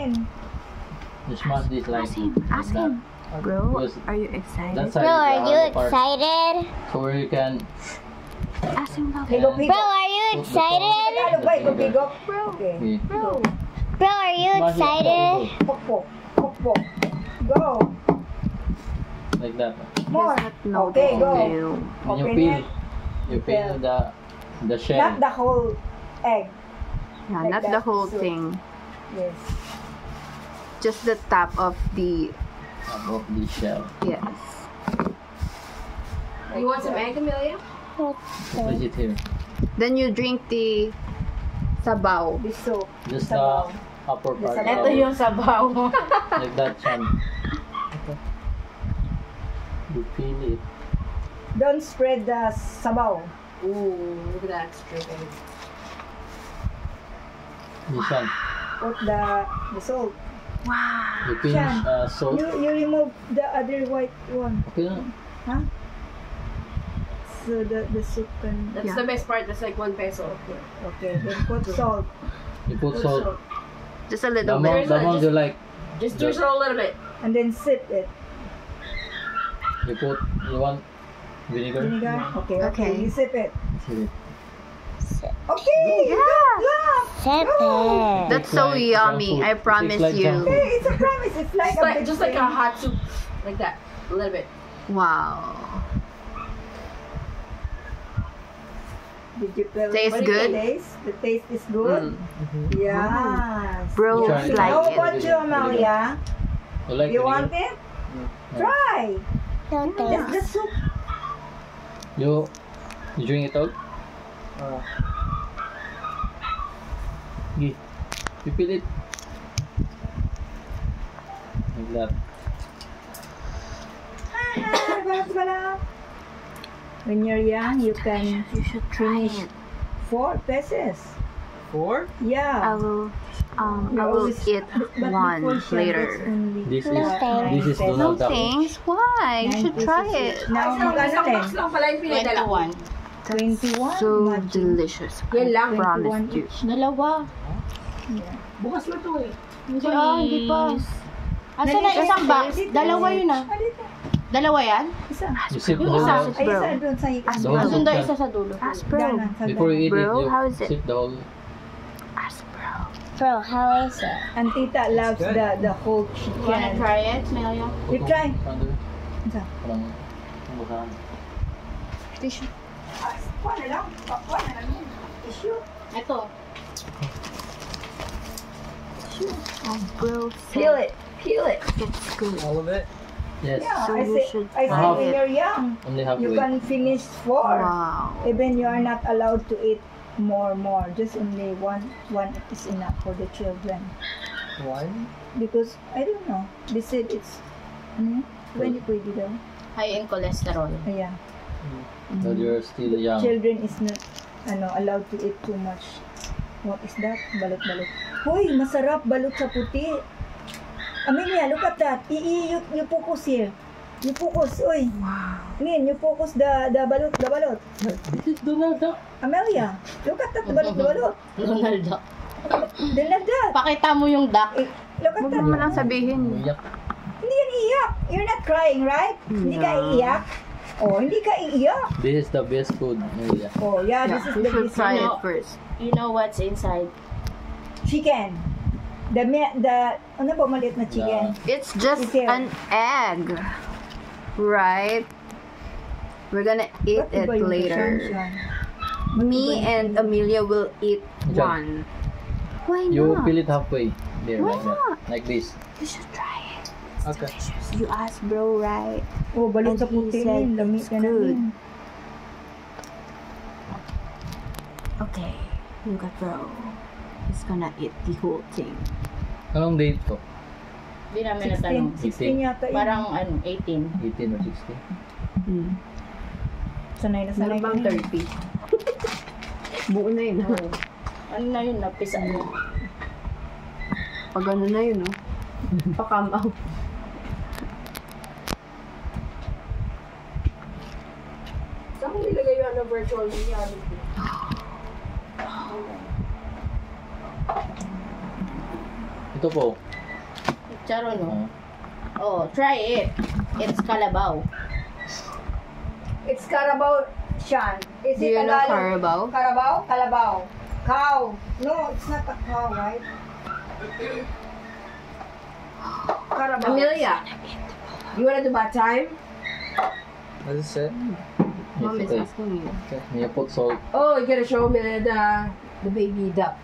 in. You smash this like Ask that. him. Bro, Because are you excited? that Bro, side is are the you hollow part. excited? So where you can Ask him about Pigo, it. pigo. Bro, are you put the excited? Ano ba? Pigo, pigo. Bro, Okay. Okay. bro. Bro, are you Smash it, excited? Pok, pok. Pok, pok. Go. like that. More. Does not know Okay, the go. deal. Then you Open peel. it. You peel the shell. Not the whole egg. Yeah, Like not that, the whole so- thing. Yes. Just the top of the, Above the shell. yes. You want some egg, Amelia? Place it here. Then you drink the sabaw. This soup. Just Sabaw. the upper part. Sabaw. Ito yung sabaw. Like that, Chan. You peel it. Don't spread the sabaw. Ooh, look at that straight egg. This one. Put the salt. Wow. You pinch Chan, salt. You remove the other white one. Okay na. Huh? So the soup can... That's Yeah. the best part. That's like 1 peso. Okay, then put salt. You put salt. Just a The little amount, bit. the amount you like. Just drizzle a little bit. And then sip it. You want vinegar? Vinegar? Okay, okay. Okay. You sip it. Sip it. Okay! Yeah! Sip it. That's It's so like yummy, junk food. I promise It's like you. junk Hey, food. it's a promise. It's like Just a like, big just like a thing. hot soup. Like that. A little bit. Wow. Did you feel Tastes what good? The taste? The taste is good? Yes. Bro, Try it. like How it. about you, Amalia? You like You vinegar? want it? Try. No That's the thanks. soup. You drink it all? Okay. You peel it. Like that. When you're young, you can You should try finish it. 4 pieces. 4? I Yeah. will, You I will always- eat but one before siya, that's later. only This is No thanks. this is No No Donald Duck. thanks. Why? You should try it. Now, magkano Isang din? box lang pala yung pinadala ko. 21? So Imagine. delicious. Yan lang. I promise 21 you. each. Dalawa. Yeah. Bukas na to eh. Hindi, hindi pa. Asa na Nalito- isang box? nalito- Dalawa yun ah. Nalito. Dalawa yan? Isa. You sip the Yung whole isa. out. Ay, Bro. isa doon sa ikan. The whole Asun daw soup, isa sa dulo. Ask bro. Danan, sa Before you eat Bro, it, how you is it? sip the whole. Ask bro. Bro, how is it? And tita loves good. the whole Wanna chicken. try it, Melia? You try. Isa. Parang ang basahan. Tissue. Kuha na lang. Kuha na lang yun. Tissue. Ito. Oh, bro Peel said it. Peel it. it's good. All of it? Yes. Yeah, So I you say, should I say try when it. you're young, Only you halfway. can finish 4. Wow. Even you are not allowed to eat more. Just only one is enough for the children. Why? Because, I don't know, they said it's, when you pwede daw. High in cholesterol. Ayan. But you're still young. Children is not, allowed to eat too much. What is that? Balot-balot. Hoy, masarap balot sa puti. Amelia, look at that. You focus here. You focus, oy. Wow. Min, you focus the balot, the balot. This is Donald Duck. Amelia, look at that, the balot, the balot. Donald Duck. Then like that. Pakita mo yung duck. Eh, look at Huwag that. mo lang sabihin. Umiyak. Hindi yan iiyak. You're not crying, right? Hindi ka No. iiyak. Oh, hindi ka iiyak. This is the best food. Umiyak. Oh, yeah, this is You the should best try food. it first. You know what's inside? Chicken. Ano ba maliit na chicken? It's just Ikaw. an egg. Right? We're gonna eat Ba't it iba yung later. sunshine? Me and Amelia will eat Diyan. one. Why You not? peel it halfway. There, Why like that. not? Like this. You should try it. Okay. You asked bro, right? Oh, balot And sa he puti said yun. Lamig it's ka na good. yun. Okay, look at bro. He's gonna eat the whole thing. Anong date to? Hindi namin natanong. 16 yata yun. Parang 18. 18 or 16? Sanay na sanay Meron bang ka na. 30? Buo na yun. Oo. Ano na yun? Napisa na. Pag ano na yun, no? Pakamaw. Saan mo nilagay yung virtual reality? Ito po. Charo, no? Ah. Oh, try it. It's kalabaw. It's Carabao, Sean. Is Do it you know Tagalog? Carabao? Carabao? Calabaw. Cow. No, it's not a cow, right? Carabao. Amelia, you wanna do bath time? What is it? Mom is It's okay. asking you. You put salt. Oh, you gotta show Amelia the baby duck.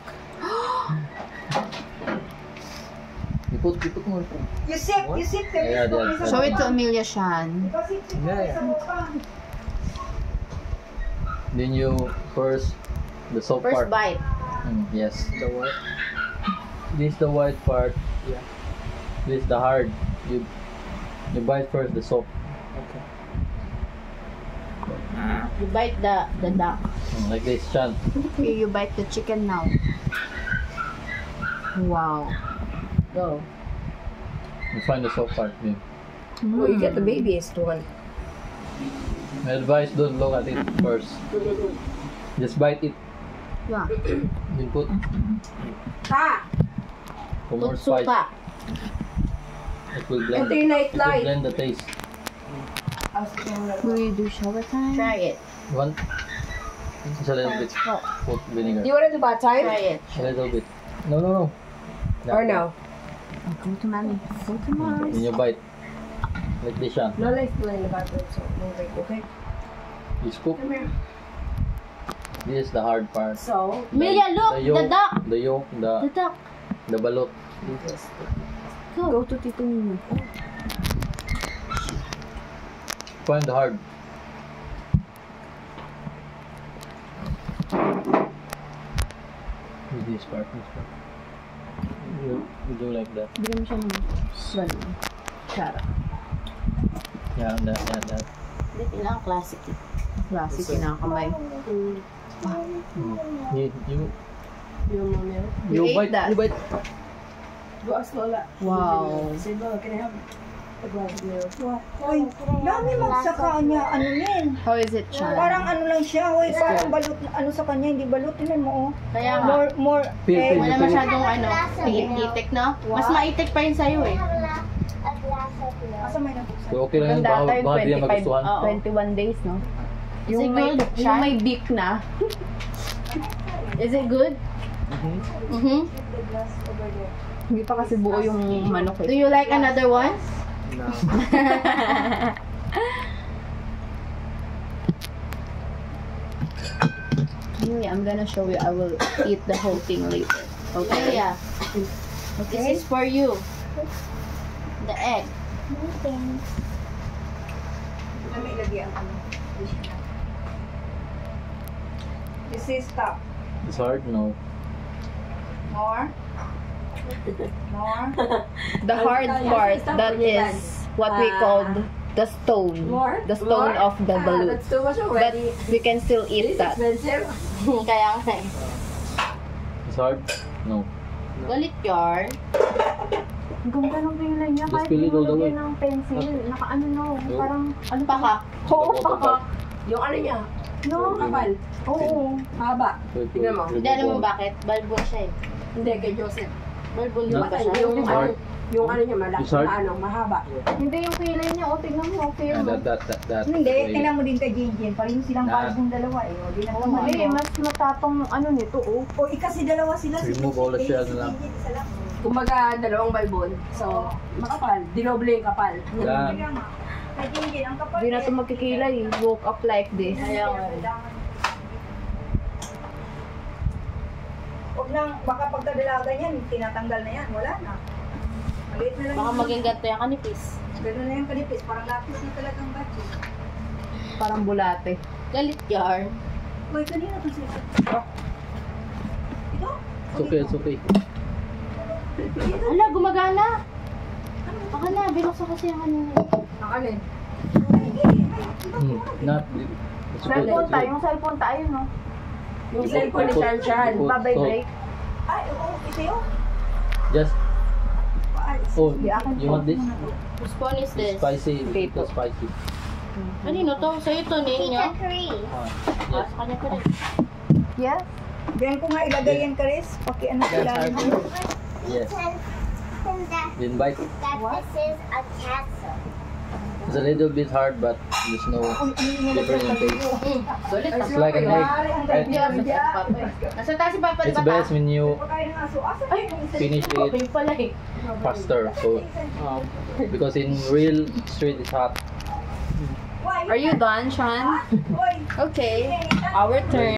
You put more. You sip the Yeah, biscuit that's- sa Show it to boka. Amelia Shan. Sip Yeah. sa boka. Then you first the soap First part. bite. Yes. The what? This the white part. Yeah. This the hard. You bite first the soap. Okay. You bite the duck. Like this, Chan. Okay, you bite the chicken now. Wow. Go. You find the soap part. Babe. Oh, you get the babiest one. My advice, don't look at it first. Just bite it. Yeah. Then put Ha! for more Put spice. suka. It will blend. Ito yung night It will light. blend the taste. Will you do shower time? Try it. One. Just a little bit. Put Do vinegar. you wanna do bath time? Try it. A little bit. No. Or no? Oh, go to mommy. Go to mommy. Then you bite. Like this, Chan. No, let's do in the bathroom, so no break, okay? You scoop. Come here. This is the hard part. So, Amelia, look! The yolk, The duck! The yolk, The duck. the balot. Go to Tito Nino. Find the hard. With this part. You do like that. Bigyan mo siya ng ganun. Sarap. Yeah, that. Hindi, kailangan classic. Classic kinakamay. You yung mommy. You ate bite. that? You bite. Go ask Lola. Wow. Say, Lola, can I have a glass of milk? Uy, dami magsaka niya. Ano yan? How is it, Chan? Parang ano lang siya. Uy, parang balot. Ano sa kanya, hindi balot. Tingnan mo, oh. Kaya nga, More, Pil. wala masyadong itik, no? Mas maitik pa yun sa'yo eh. A glass of milk. Asa may nabuksan? So okay lang yun. Ganda Baka tayo, baka di yan 25. magustuhan. Oo. 21 days, no? Is it good, yung Shan? may beak na. Is it good? Mm-hmm. The glass over there. Hindi pa kasi buo yung manok Do eh. you like another one? No. Anyway, I'm gonna show you. I will eat the whole thing later. Okay? Yeah. This is for you. The egg. Thanks. Ano may lagyan ko? This is top. It's hard, no. More. More. The hard part, that is what we called the stone. More? The stone More? of the balut. That's too much But already. we can still eat It's that. expensive. Kaya nga eh. It's hard? No. Galit yarn. Ang ganda ng pilay niya. Just peel it all the way. ng pencil. Naka-ano no. No. Parang, ano Paka. Oo, paka. Yung ano niya, No. kapal, Oo. haba. Tingnan mo. Hindi alam mo bakit? Balbon siya eh. Hindi, kay Joseph. Balbon No. ba siya? Yung, Hard. yung ano niya, malaki, It's hard. mahaba. Hindi yung pilay niya. O, tignan mo. Okay Yeah, mo. that. Hindi, tingnan mo din kay Jinjin. Pareho silang Nah. balbong dalawa eh. O, di na Oh, mali. Mas matapang ano nito, oh. O, kasi dalawa sila. Remove all the shell na lang. Si Jinjin, isa lang. Kumbaga, dalawang balbon. So, makapal. Dinoble yung kapal. Yan. Kaya nga. Kay Jinjin, ang kapal. Hindi na ito magkikilay. Woke up like this. Kaya nga. Huwag nang, baka pagkadalagan yan, tinatanggal na yan. Wala na. Maliit na lang. Baka yan. maging ganito yung kanipis. Ganun na yung kanipis. Parang lapis na talagang batch. Parang bulate. Galit yarn. Uy, kanina to siya. Ito? It's okay. Ala, gumagana. Baka na, binuksan kasi yung kanina. Ang alin? Not. It's good. Cellphone It's tayo. good. Yung cellphone tayo, no? Yung cellphone ni Shanshan. Put Babibrate. Ay, oo. Ito yun. Just. Ay, Oh, Di, akin you po. want this? Whose phone is this? Spicy. Okay Ito po. spicy. Kanino to? Sa'yo to, ninyo? Tita Chris. Ah, Ah, yes. sa kanya ko rin. Yes? Diyan ko nga ilagay yan, Chris. Paki ano sila. Yes. Can that Didn't bite. That this is a castle. It's a little bit hard, but there's no difference in taste. Sulit It's like an egg, right? Nasa taas si Papa, di It's ba? best when you finish Okay it pala eh. faster. So because in real street it's hot. Are you done, Sean? Hoy, Okay, our turn.